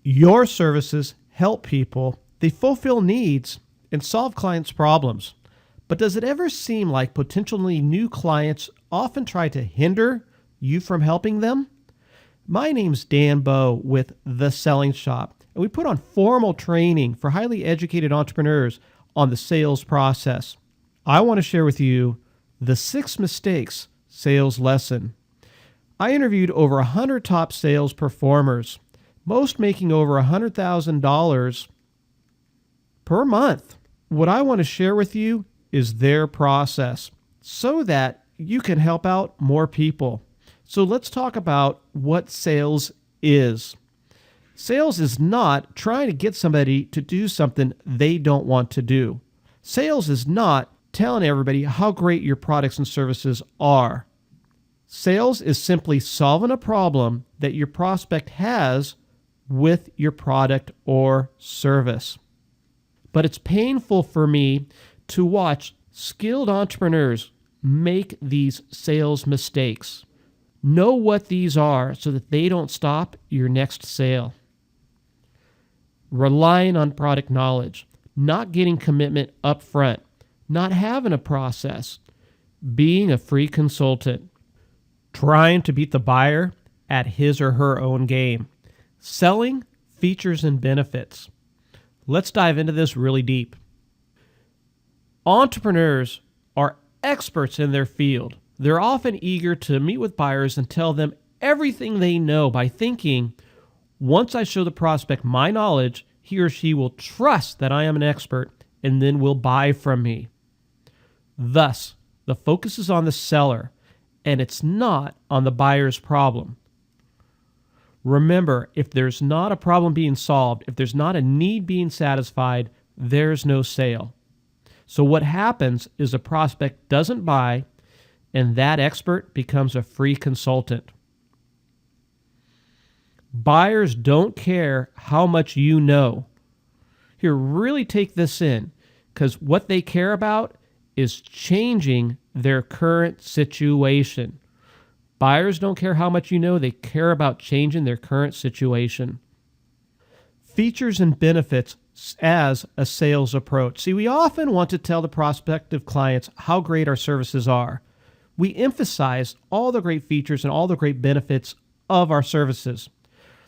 Your services help people, they fulfill needs, and solve clients' problems. But does it ever seem like potentially new clients often try to hinder you from helping them? My name's Dan Bowe with The Selling Shop, and we put on formal training for highly educated entrepreneurs on the sales process. I want to share with you the 6 mistakes sales lesson. I interviewed over 100 top sales performers, most making over $100,000 per month. What I want to share with you is their process so that you can help out more people. So let's talk about what sales is. Sales is not trying to get somebody to do something they don't want to do. Sales is not telling everybody how great your products and services are. Sales is simply solving a problem that your prospect has with your product or service. But it's painful for me to watch skilled entrepreneurs make these sales mistakes. Know what these are so that they don't stop your next sale. Relying on product knowledge, not getting commitment up front, not having a process, being a free consultant, trying to beat the buyer at his or her own game, selling features and benefits. Let's dive into this really deep. Entrepreneurs are experts in their field. They're often eager to meet with buyers and tell them everything they know by thinking, once I show the prospect my knowledge, he or she will trust that I am an expert and then will buy from me. Thus, the focus is on the seller, and it's not on the buyer's problem. Remember, if there's not a problem being solved, if there's not a need being satisfied, there's no sale. So what happens is a prospect doesn't buy, and that expert becomes a free consultant. Buyers don't care how much you know. Here, really take this in, because what they care about is changing their current situation. Buyers don't care how much you know, they care about changing their current situation. Features and benefits as a sales approach. See, we often want to tell the prospective clients how great our services are. We emphasize all the great features and all the great benefits of our services.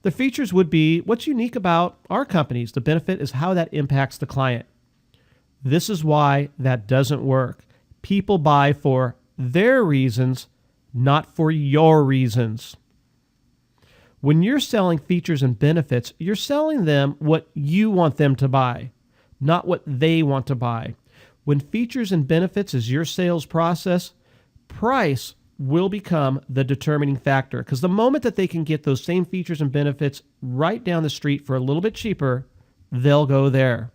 The features would be what's unique about our companies. The benefit is how that impacts the client. This is why that doesn't work. People buy for their reasons, not for your reasons. When you're selling features and benefits, you're selling them what you want them to buy, not what they want to buy. When features and benefits is your sales process, price will become the determining factor, because the moment that they can get those same features and benefits right down the street for a little bit cheaper, they'll go there.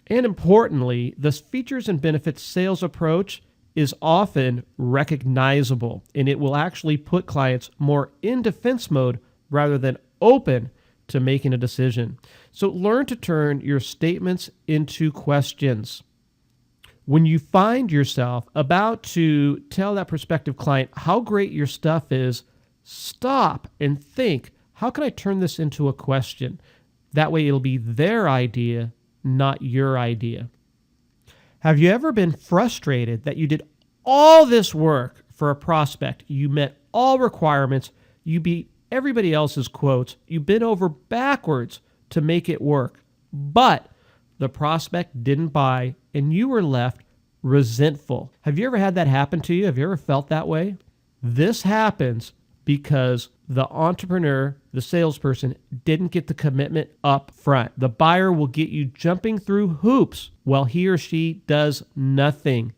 And importantly, this features and benefits sales approach is often recognizable, and it will actually put clients more in defense mode rather than open to making a decision. So learn to turn your statements into questions. When you find yourself about to tell that prospective client how great your stuff is, stop and think, how can I turn this into a question? That way it'll be their idea, not your idea. Have you ever been frustrated that you did all this work for a prospect? You met all requirements, you beat everybody else's quotes, you bent over backwards to make it work, but the prospect didn't buy and you were left resentful. Have you ever had that happen to you? Have you ever felt that way? This happens because the entrepreneur, the salesperson, didn't get the commitment up front. The buyer will get you jumping through hoops while he or she does nothing.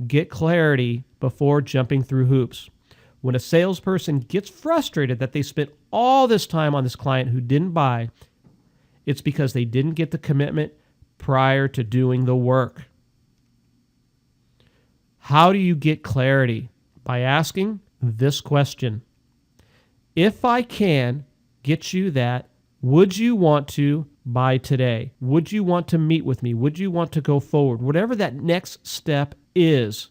Get clarity before jumping through hoops. When a salesperson gets frustrated that they spent all this time on this client who didn't buy, it's because they didn't get the commitment prior to doing the work. How do you get clarity? By asking this question. If I can get you that, would you want to buy today? Would you want to meet with me? Would you want to go forward? Whatever that next step is.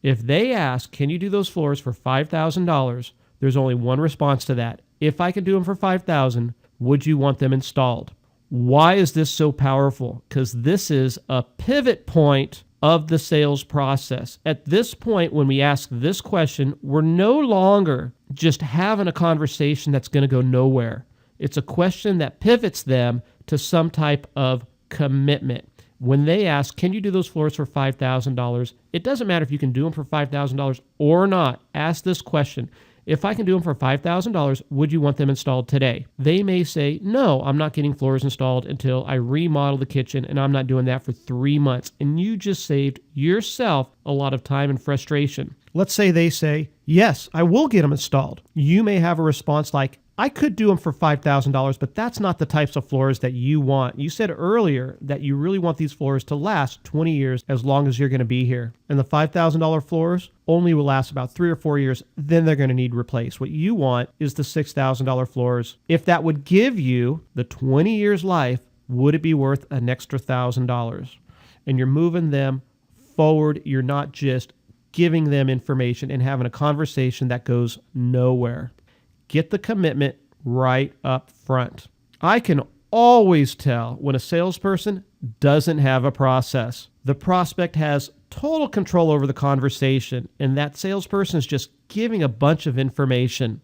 If they ask, can you do those floors for $5,000? There's only one response to that. If I can do them for $5,000, would you want them installed? Why is this so powerful? Because this is a pivot point of the sales process. At this point, when we ask this question, we're no longer just having a conversation that's going to go nowhere. It's a question that pivots them to some type of commitment. When they ask, can you do those floors for $5,000? It doesn't matter if you can do them for $5,000 or not. Ask this question. If I can do them for $5,000, would you want them installed today? They may say, no, I'm not getting floors installed until I remodel the kitchen, and I'm not doing that for 3 months. And you just saved yourself a lot of time and frustration. Let's say they say, yes, I will get them installed. You may have a response like, I could do them for $5,000, but that's not the types of floors that you want. You said earlier that you really want these floors to last 20 years as long as you're going to be here. And the $5,000 floors only will last about 3 or 4 years, then they're going to need replaced. What you want is the $6,000 floors. If that would give you the 20 years life, would it be worth an extra $1,000? And you're moving them forward. You're not just giving them information and having a conversation that goes nowhere. Get the commitment right up front. I can always tell when a salesperson doesn't have a process. The prospect has total control over the conversation, and that salesperson is just giving a bunch of information.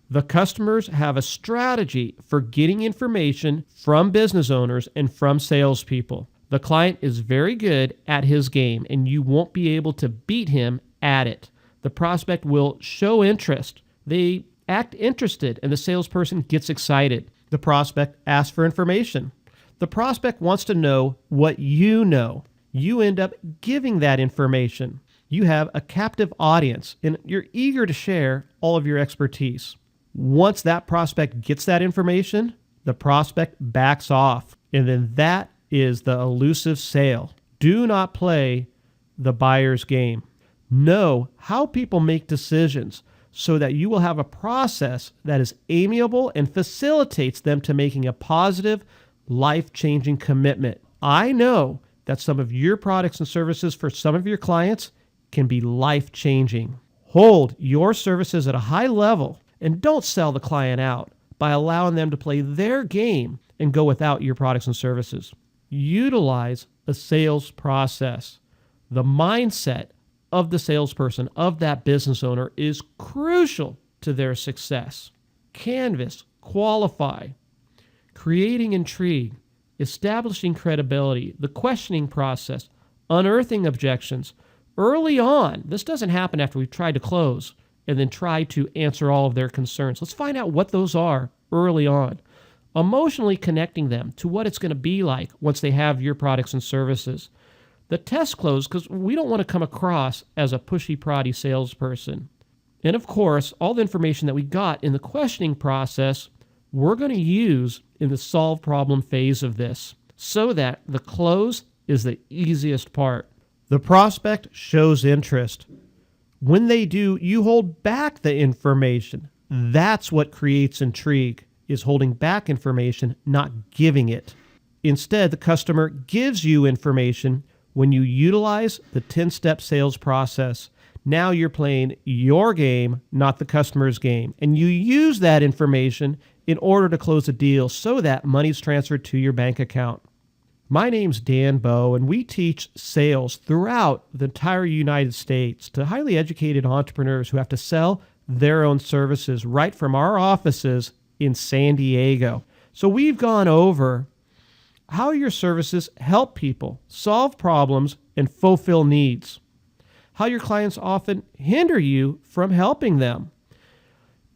The customers have a strategy for getting information from business owners and from salespeople. The client is very good at his game, and you won't be able to beat him at it. The prospect will show interest. They act interested, and the salesperson gets excited. The prospect asks for information. The prospect wants to know what you know. You end up giving that information. You have a captive audience, and you're eager to share all of your expertise. Once that prospect gets that information, the prospect backs off, and then that is the elusive sale. Do not play the buyer's game. Know how people make decisions, so that you will have a process that is amiable and facilitates them to making a positive, life-changing commitment. I know that some of your products and services for some of your clients can be life-changing. Hold your services at a high level and don't sell the client out by allowing them to play their game and go without your products and services. Utilize a sales process. The mindset of the salesperson, of that business owner, is crucial to their success. Canvas, qualify, creating intrigue, establishing credibility, the questioning process, unearthing objections. Early on, this doesn't happen after we've tried to close and then try to answer all of their concerns. Let's find out what those are early on. Emotionally connecting them to what it's going to be like once they have your products and services. The test close, because we don't want to come across as a pushy, proddy salesperson. And of course, all the information that we got in the questioning process, we're going to use in the solve problem phase of this, so that the close is the easiest part. The prospect shows interest. When they do, you hold back the information. That's what creates intrigue, is holding back information, not giving it. Instead, the customer gives you information. When you utilize the 10-step sales process, now you're playing your game, not the customer's game. And you use that information in order to close a deal so that money's transferred to your bank account. My name's Dan Bowe, and we teach sales throughout the entire United States to highly educated entrepreneurs who have to sell their own services right from our offices in San Diego. So we've gone over how your services help people solve problems and fulfill needs, how your clients often hinder you from helping them,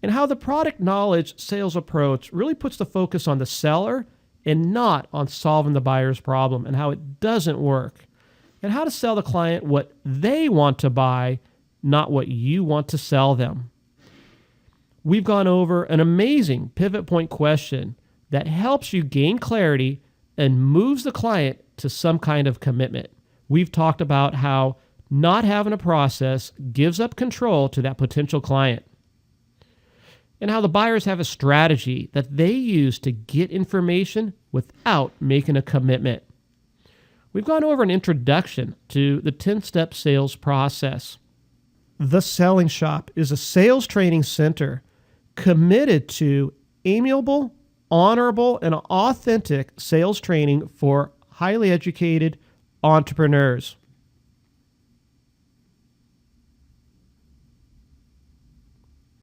and how the product knowledge sales approach really puts the focus on the seller and not on solving the buyer's problem, and how it doesn't work, and how to sell the client what they want to buy, not what you want to sell them. We've gone over an amazing pivot point question that helps you gain clarity and moves the client to some kind of commitment. We've talked about how not having a process gives up control to that potential client, and how the buyers have a strategy that they use to get information without making a commitment. We've gone over an introduction to the 10-step sales process. The Selling Shop is a sales training center committed to amiable, honorable and authentic sales training for highly educated entrepreneurs.